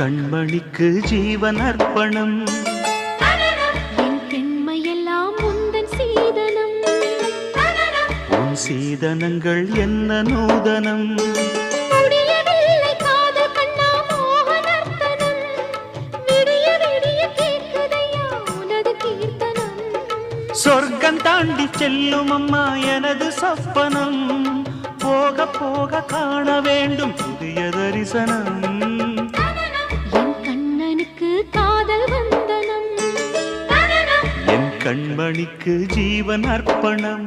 கண்மணிக்கு ஜீவன் அர்ப்பணம். என் பெண்மையெல்லாம் உந்தன் சீதனம். உன் சீதனங்கள் என்ன நூதனம். முடியவில்லை காதல் கண்ணா மோகனர்த்தனம். விடிய விடிய கேட்குதையா உனது கீர்த்தனம். சொர்க்கம் தாண்டி செல்லும் அம்மா எனது சொப்பனம். போக போக காண வேண்டும் புதிய தரிசனம். என் கண்ணனுக்கு காதல் வந்தனம். என் கண்மணிக்கு ஜீவன் அர்ப்பணம்.